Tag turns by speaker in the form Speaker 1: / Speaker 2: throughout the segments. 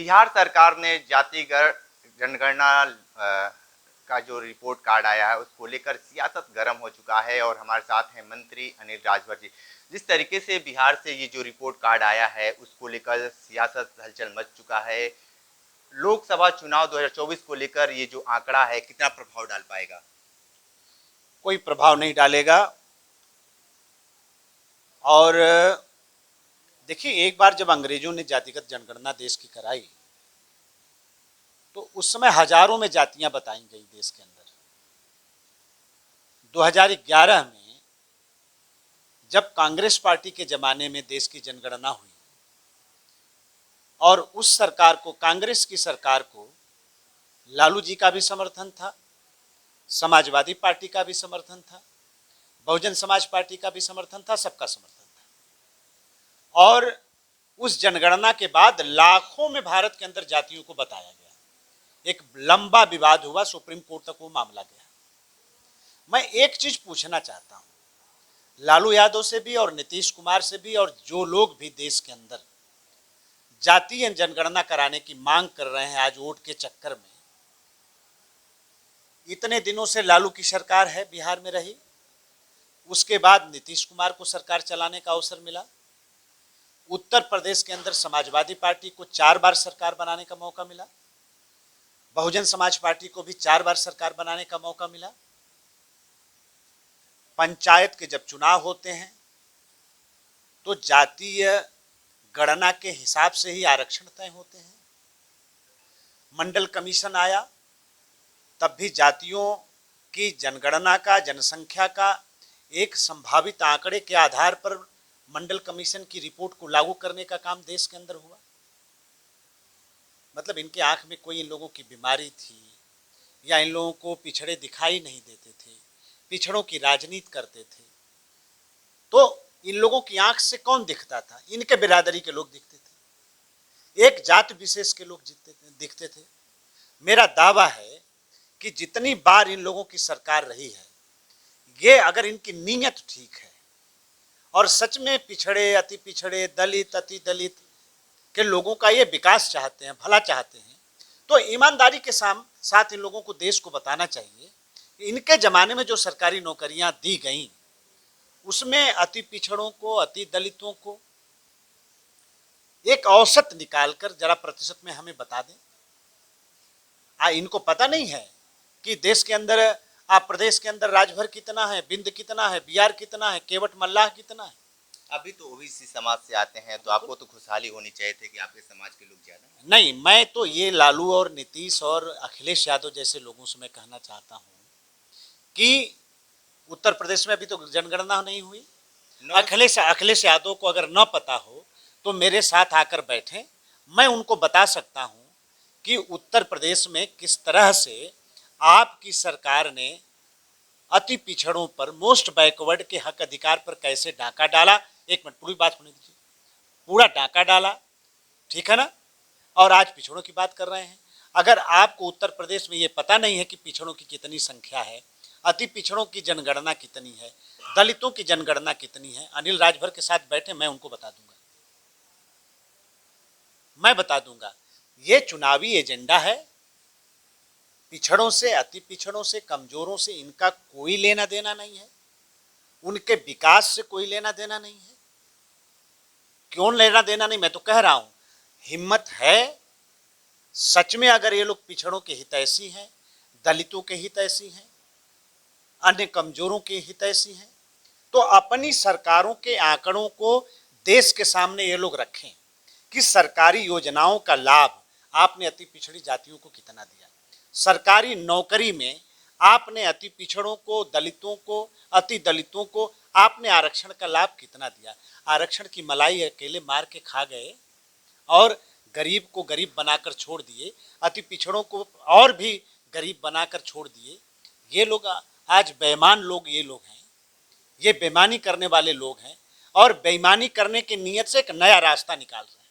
Speaker 1: बिहार सरकार ने जातिगत जनगणना का जो रिपोर्ट कार्ड आया है उसको लेकर सियासत गर्म हो चुका है और हमारे साथ हैं मंत्री अनिल राजभर जी। जिस तरीके से बिहार से ये जो रिपोर्ट कार्ड आया है उसको लेकर सियासत हलचल मच चुका है। लोकसभा चुनाव 2024 को लेकर ये जो आंकड़ा है कितना प्रभाव डाल पाएगा?
Speaker 2: कोई प्रभाव नहीं डालेगा। और देखिए, एक बार जब अंग्रेजों ने जातिगत जनगणना देश की कराई तो उस समय हजारों में जातियां बताई गई देश के अंदर। 2011 में जब कांग्रेस पार्टी के जमाने में देश की जनगणना हुई और उस सरकार को, कांग्रेस की सरकार को, लालू जी का भी समर्थन था, समाजवादी पार्टी का भी समर्थन था, बहुजन समाज पार्टी का भी समर्थन था, सबका समर्थन था। और उस जनगणना के बाद लाखों में भारत के अंदर जातियों को बताया गया। एक लंबा विवाद हुआ, सुप्रीम कोर्ट तक वो मामला गया। मैं एक चीज पूछना चाहता हूं, लालू यादव से भी और नीतीश कुमार से भी और जो लोग भी देश के अंदर जातीय जनगणना कराने की मांग कर रहे हैं आज वोट के चक्कर में, इतने दिनों से लालू की सरकार है, बिहार में रही, उसके बाद नीतीश कुमार को सरकार चलाने का अवसर मिला। उत्तर प्रदेश के अंदर समाजवादी पार्टी को 4 बार सरकार बनाने का मौका मिला, बहुजन समाज पार्टी को भी 4 बार सरकार बनाने का मौका मिला। पंचायत के जब चुनाव होते हैं तो जातीय गणना के हिसाब से ही आरक्षण तय होते हैं। मंडल कमीशन आया तब भी जातियों की जनगणना का, जनसंख्या का एक संभावित आंकड़े के आधार पर मंडल कमीशन की रिपोर्ट को लागू करने का काम देश के अंदर हुआ। मतलब इनके आंख में कोई इन लोगों की बीमारी थी या इन लोगों को पिछड़े दिखाई नहीं देते थे, पिछड़ों की राजनीति करते थे, तो इन लोगों की आंख से कौन दिखता था? इनके बिरादरी के लोग दिखते थे, एक जाति विशेष के लोग दिखते थे। मेरा दावा है कि जितनी बार इन लोगों की सरकार रही है, ये अगर इनकी नीयत ठीक है और सच में पिछड़े, अति पिछड़े, दलित, अति दलित के लोगों का ये विकास चाहते हैं, भला चाहते हैं, तो ईमानदारी के साथ इन लोगों को, देश को बताना चाहिए इनके जमाने में जो सरकारी नौकरियां दी गई उसमें अति पिछड़ों को, अति दलितों को एक औसत निकालकर जरा प्रतिशत में हमें बता दें। इनको पता नहीं है कि देश के अंदर, प्रदेश के अंदर राजभर कितना है, बिंद कितना है, बिहार कितना है, केवट मल्लाह कितना है।
Speaker 1: अभी तो ओबीसी समाज से आते हैं तो आपको तो खुशहाली होनी चाहिए थी कि आपके समाज के लोग ज्यादा।
Speaker 2: नहीं, मैं तो ये लालू और नीतीश और अखिलेश यादव जैसे लोगों से मैं कहना चाहता हूं कि उत्तर प्रदेश में अभी तो जनगणना नहीं हुई। अखिलेश यादव को अगर न पता हो तो मेरे साथ आकर बैठें, मैं उनको बता सकता हूं कि उत्तर प्रदेश में किस तरह से आपकी सरकार ने अति पिछड़ों पर, मोस्ट बैकवर्ड के हक अधिकार पर कैसे डाका डाला। एक मिनट, पूरी बात होने दीजिए। पूरा डाका डाला, ठीक है ना? और आज पिछड़ों की बात कर रहे हैं। अगर आपको उत्तर प्रदेश में ये पता नहीं है कि पिछड़ों की कितनी संख्या है, अति पिछड़ों की जनगणना कितनी है, दलितों की जनगणना कितनी है, अनिल राजभर के साथ बैठे, मैं उनको बता दूंगा, मैं बता दूंगा। ये चुनावी एजेंडा है। पिछड़ों से, अति पिछड़ों से, कमजोरों से इनका कोई लेना देना नहीं है, उनके विकास से कोई लेना देना नहीं है। क्यों लेना देना नहीं? मैं तो कह रहा हूं, हिम्मत है सच में, अगर ये लोग पिछड़ों के हितैषी हैं, दलितों के हितैषी हैं, अन्य कमजोरों के हितैषी हैं, तो अपनी सरकारों के आंकड़ों को देश के सामने ये लोग रखें कि सरकारी योजनाओं का लाभ आपने अति पिछड़ी जातियों को कितना दिया। सरकारी नौकरी में आपने अति पिछड़ों को, दलितों को, अति दलितों को आपने आरक्षण का लाभ कितना दिया। आरक्षण की मलाई अकेले मार के खा गए और गरीब को गरीब बनाकर छोड़ दिए, अति पिछड़ों को और भी गरीब बनाकर छोड़ दिए। ये लोग आज बेईमान लोग, ये लोग हैं, ये बेईमानी करने वाले लोग हैं और बेईमानी करने की नीयत से एक नया रास्ता निकाल रहे हैं,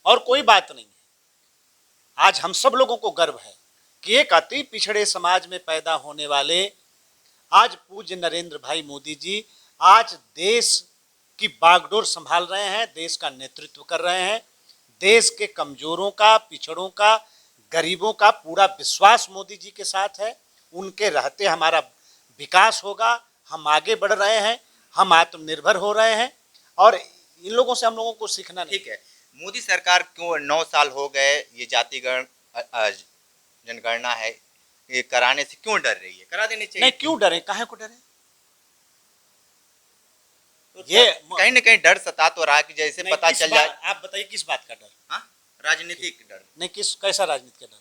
Speaker 2: और कोई बात नहीं है। आज हम सब लोगों को गर्व है कि एक अति पिछड़े समाज में पैदा होने वाले आज पूज्य नरेंद्र भाई मोदी जी आज देश की बागडोर संभाल रहे हैं, देश का नेतृत्व कर रहे हैं, देश के कमजोरों का, पिछड़ों का, गरीबों का पूरा विश्वास मोदी जी के साथ है। उनके रहते हमारा विकास होगा, हम आगे बढ़ रहे हैं, हम आत्मनिर्भर हो रहे हैं और इन लोगों से हम लोगों को सीखना नहीं।
Speaker 1: ठीक है, मोदी सरकार क्यों 9 साल हो गए ये जातिगण जनगणना है ये कराने से क्यों डर रही है? करा देनी चाहिए।
Speaker 2: नहीं, क्यों डरे, काहे को डरे?
Speaker 1: तो
Speaker 2: ये
Speaker 1: कहीं ना कहीं डर सता तो रहा कि जैसे पता चल जाए।
Speaker 2: आप बताइए किस बात का डर?
Speaker 1: हाँ, राजनीतिक डर
Speaker 2: नहीं, किस कैसा राजनीति का डर?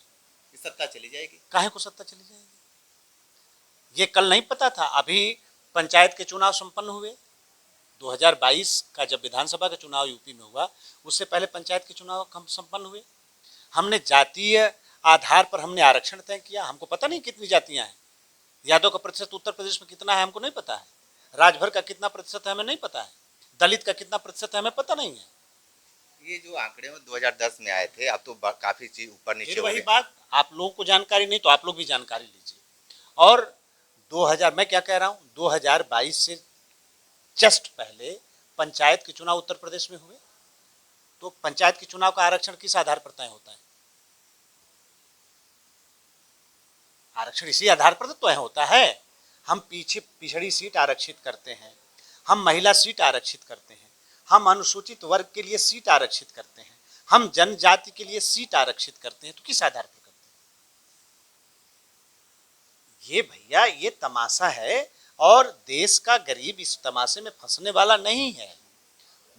Speaker 1: कि सत्ता चली जाएगी।
Speaker 2: काहे को सत्ता चली जाएगी? ये कल नहीं पता था? अभी पंचायत के चुनाव संपन्न हुए 2022 का, जब विधानसभा का चुनाव यूपी में हुआ उससे पहले पंचायत के चुनाव संपन्न हुए। हमने जातीय आधार पर हमने आरक्षण तय किया। हमको पता नहीं कितनी जातियां हैं, यादव का प्रतिशत उत्तर प्रदेश में कितना है हमको नहीं पता है, राजभर का कितना प्रतिशत है हमें नहीं पता है, दलित का कितना प्रतिशत है हमें पता नहीं है।
Speaker 1: ये जो आंकड़े 2010 में आए थे, अब तो काफी चीज ऊपर नीचे
Speaker 2: फिर
Speaker 1: हो
Speaker 2: वही
Speaker 1: गए।
Speaker 2: बात, आप लोगों को जानकारी नहीं तो आप लोग भी जानकारी लीजिए। और 2000, मैं क्या कह रहा हूँ, 2022 से जस्ट पहले पंचायत के चुनाव उत्तर प्रदेश में हुए। तो पंचायत के चुनाव का आरक्षण किस आधार पर तय होता है? आरक्षण इसी आधार पर तो तय होता है। हम पिछड़ी सीट आरक्षित करते हैं, हम महिला सीट आरक्षित करते हैं, हम अनुसूचित वर्ग के लिए सीट आरक्षित करते हैं, हम जनजाति के लिए सीट आरक्षित करते हैं। तो किस आधार पर करते हैं? ये भैया ये तमाशा है और देश का गरीब इस तमाशे में फंसने वाला नहीं है।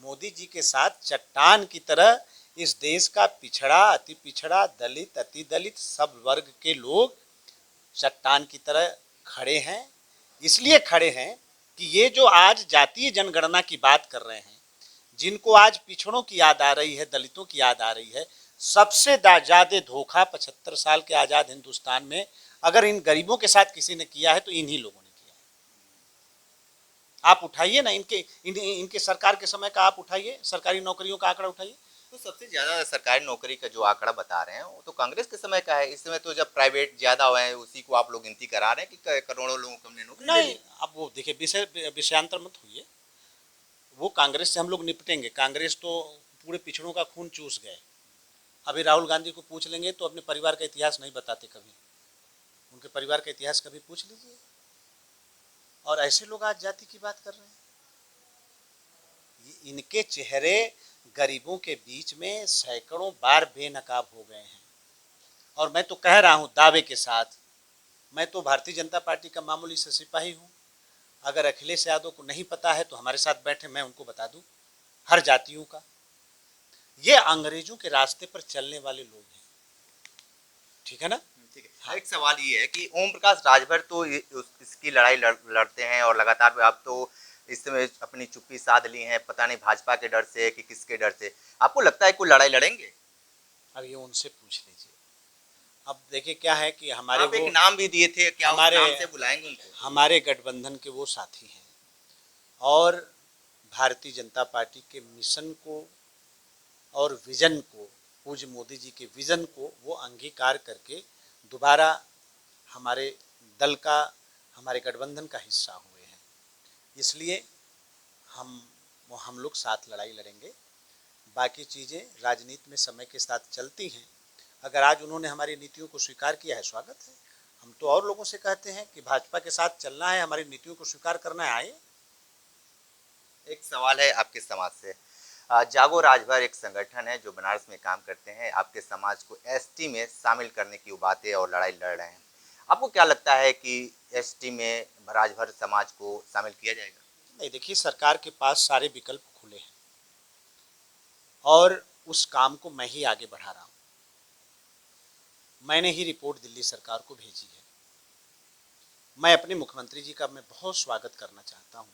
Speaker 2: मोदी जी के साथ चट्टान की तरह इस देश का पिछड़ा, अति पिछड़ा, दलित, अति दलित सब वर्ग के लोग चट्टान की तरह खड़े हैं। इसलिए खड़े हैं कि ये जो आज जातीय जनगणना की बात कर रहे हैं, जिनको आज पिछड़ों की याद आ रही है, दलितों की याद आ रही है, सबसे ज्यादा धोखा 75 साल के आजाद हिंदुस्तान में अगर इन गरीबों के साथ किसी ने किया है तो इन्हीं लोगों ने किया है। आप उठाइए ना इनके सरकार के समय का, आप उठाइए सरकारी नौकरियों का आंकड़ा उठाइए।
Speaker 1: तो सबसे ज्यादा सरकारी नौकरी का जो आंकड़ा बता रहे हैं वो तो कांग्रेस के समय का है। इस समय तो जब प्राइवेट ज्यादा हुए हैं उसी को आप लोग गिनती करा रहे हैं कि करोड़ों लोगों को हमने नौकरी दे
Speaker 2: नहीं,
Speaker 1: दी।
Speaker 2: अब वो देखिए, विषयांतर मत हुई, वो कांग्रेस से हम लोग निपटेंगे। कांग्रेस तो पूरे पिछड़ों का खून चूस गए। अभी राहुल गांधी को पूछ लेंगे तो अपने परिवार का इतिहास नहीं बताते कभी, उनके परिवार का इतिहास कभी पूछ लीजिए। और ऐसे लोग आज जाति की बात कर रहे हैं। इनके चेहरे गरीबों के बीच में सैकड़ों बार बेनकाब हो गए हैं। और मैं तो कह रहा हूं दावे के साथ, मैं तो भारतीय जनता पार्टी का मामूली से सिपाही हूं। अगर अखिलेश यादव को नहीं पता है तो हमारे साथ बैठे, मैं उनको बता दूं हर जातियों का। ये अंग्रेजों के रास्ते पर चलने वाले लोग हैं, ठीक है ना?
Speaker 1: ठीक है। हाँ। एक सवाल ये है कि ओम प्रकाश राजभर तो इसकी लड़ाई लड़ते हैं और लगातार अब तो इस समय अपनी चुप्पी साध ली है, पता नहीं भाजपा के डर से कि किसके डर से। आपको लगता है कोई लड़ाई लड़ेंगे?
Speaker 2: अब ये उनसे पूछ लीजिए। अब देखिए क्या है कि हमारे
Speaker 1: आप एक नाम भी दिए थे, क्या
Speaker 2: हमारे
Speaker 1: उस नाम से बुलाएंगे उनको?
Speaker 2: हमारे गठबंधन के वो साथी हैं और भारतीय जनता पार्टी के मिशन को और विजन को, पूज्य मोदी जी के विजन को वो अंगीकार करके दोबारा हमारे दल का, हमारे गठबंधन का हिस्सा हुए हैं। इसलिए हम लोग साथ लड़ाई लड़ेंगे। बाकी चीज़ें राजनीति में समय के साथ चलती हैं। अगर आज उन्होंने हमारी नीतियों को स्वीकार किया है, स्वागत है। हम तो और लोगों से कहते हैं कि भाजपा के साथ चलना है, हमारी नीतियों को स्वीकार करना है, आए।
Speaker 1: एक सवाल है आपके समाज से। जागो राजभर एक संगठन है जो बनारस में काम करते हैं, आपके समाज को एसटी में शामिल करने की बातें और लड़ाई लड़ रहे हैं। आपको क्या लगता है कि एसटी में राजभर समाज को शामिल किया जाएगा?
Speaker 2: नहीं, देखिए सरकार के पास सारे विकल्प खुले हैं और उस काम को मैं ही आगे बढ़ा रहा हूँ। मैंने ही रिपोर्ट दिल्ली सरकार को भेजी है। मैं अपने मुख्यमंत्री जी का मैं बहुत स्वागत करना चाहता हूँ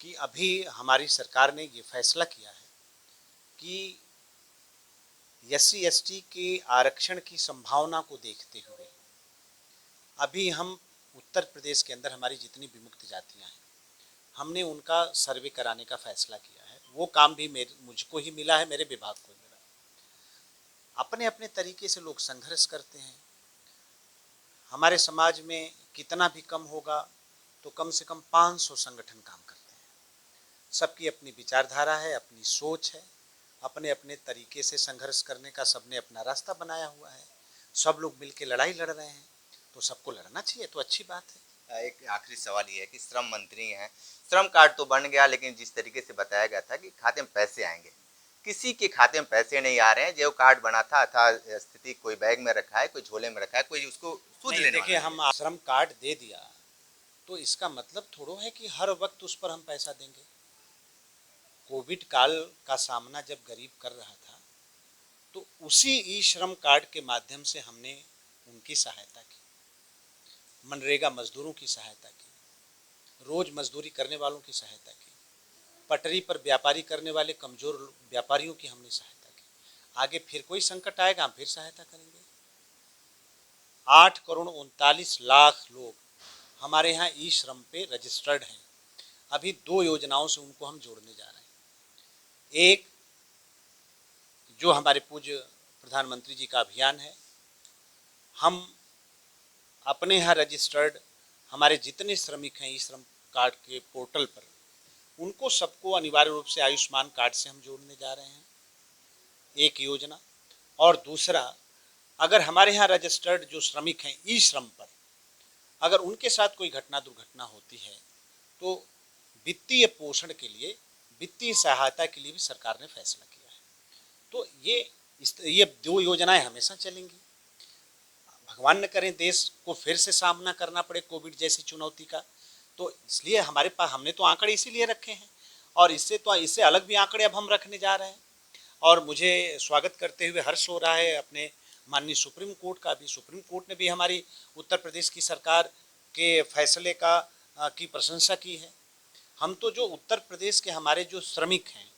Speaker 2: कि अभी हमारी सरकार ने ये फैसला किया है कि SC ST के आरक्षण की संभावना को देखते हुए अभी हम उत्तर प्रदेश के अंदर हमारी जितनी विमुक्त जातियां हैं, हमने उनका सर्वे कराने का फैसला किया है। वो काम भी मुझको ही मिला है, मेरे विभाग को ही मिला है। अपने अपने तरीके से लोग संघर्ष करते हैं। हमारे समाज में कितना भी कम होगा तो कम से कम 500 संगठन काम करते हैं। सबकी अपनी विचारधारा है, अपनी सोच है अपने अपने तरीके से संघर्ष करने का सबने अपना रास्ता बनाया हुआ है। सब लोग मिलकर लड़ाई लड़ रहे हैं, तो सबको लड़ना चाहिए, तो अच्छी बात है।
Speaker 1: एक आखिरी सवाल ये है कि श्रम मंत्री हैं, श्रम कार्ड तो बन गया, लेकिन जिस तरीके से बताया गया था कि खाते में पैसे आएंगे, किसी के खाते में पैसे नहीं आ रहे हैं। जो कार्ड बना था स्थिति कोई बैग में रखा है, कोई झोले में रखा है, कोई उसको सूद लेने
Speaker 2: देखिए, हम श्रम कार्ड दे दिया तो इसका मतलब थोड़ो है कि हर वक्त उस पर हम पैसा देंगे। कोविड काल का सामना जब गरीब कर रहा था तो उसी ई श्रम कार्ड के माध्यम से हमने उनकी सहायता की, मनरेगा मजदूरों की सहायता की, रोज मजदूरी करने वालों की सहायता की, पटरी पर व्यापारी करने वाले कमजोर व्यापारियों की हमने सहायता की। आगे फिर कोई संकट आएगा हम फिर सहायता करेंगे। 8,39,00,000 लोग हमारे यहाँ ई श्रम पे रजिस्टर्ड हैं। अभी 2 योजनाओं से उनको हम जोड़ने जा रहे हैं। एक जो हमारे पूज्य प्रधानमंत्री जी का अभियान है, हम अपने यहाँ रजिस्टर्ड हमारे जितने श्रमिक हैं ई श्रम कार्ड के पोर्टल पर, उनको सबको अनिवार्य रूप से आयुष्मान कार्ड से हम जोड़ने जा रहे हैं, एक योजना। और दूसरा, अगर हमारे यहाँ रजिस्टर्ड जो श्रमिक हैं ई श्रम पर, अगर उनके साथ कोई घटना दुर्घटना होती है तो वित्तीय पोषण के लिए, वित्तीय सहायता के लिए भी सरकार ने फैसला किया है। तो ये 2 योजनाएं हमेशा चलेंगी। भगवान न करें देश को फिर से सामना करना पड़े कोविड जैसी चुनौती का, तो इसलिए हमारे पास हमने तो आंकड़े इसीलिए रखे हैं, और इससे अलग भी आंकड़े अब हम रखने जा रहे हैं। और मुझे स्वागत करते हुए हर्ष हो रहा है अपने माननीय सुप्रीम कोर्ट का भी। सुप्रीम कोर्ट ने भी हमारी उत्तर प्रदेश की सरकार के फैसले की प्रशंसा की है। हम तो जो उत्तर प्रदेश के हमारे जो श्रमिक हैं,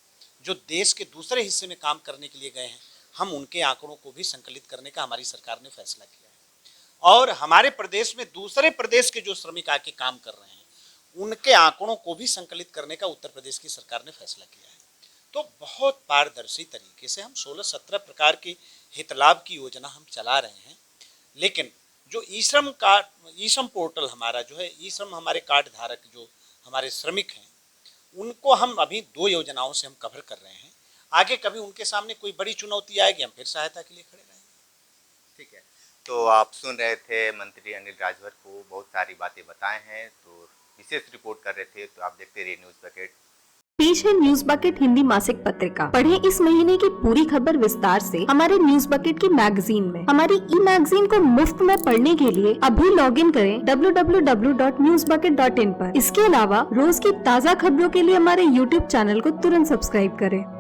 Speaker 2: जो देश के दूसरे हिस्से में काम करने के लिए गए हैं, हम उनके आंकड़ों को भी संकलित करने का हमारी सरकार ने फैसला किया है। और हमारे प्रदेश में दूसरे प्रदेश के जो श्रमिक आके काम कर रहे हैं, उनके आंकड़ों को भी संकलित करने का उत्तर प्रदेश की सरकार ने फैसला किया है। तो बहुत पारदर्शी तरीके से हम 16-17 प्रकार की हित लाभ की योजना हम चला रहे हैं। लेकिन जो ई श्रम पोर्टल हमारा जो है, ई श्रम हमारे कार्ड धारक जो हमारे श्रमिक हैं, उनको हम अभी 2 योजनाओं से हम कवर कर रहे हैं। आगे कभी उनके सामने कोई बड़ी चुनौती आएगी, हम फिर सहायता के लिए खड़े रहेंगे।
Speaker 1: ठीक है, तो आप सुन रहे थे मंत्री अनिल राजभर को, बहुत सारी बातें बताए हैं, तो विशेष रिपोर्ट कर रहे थे। तो आप देखते रहिए न्यूज़ बकेट।
Speaker 3: पेश है न्यूज़ बकेट हिंदी मासिक पत्रिका। पढ़ें इस महीने की पूरी खबर विस्तार से हमारे न्यूज़ बकेट की मैगजीन में। हमारी ई मैगजीन को मुफ्त में पढ़ने के लिए अभी लॉगिन करें www.newsbucket.in पर। इसके अलावा रोज की ताज़ा खबरों के लिए हमारे YouTube चैनल को तुरंत सब्सक्राइब करें।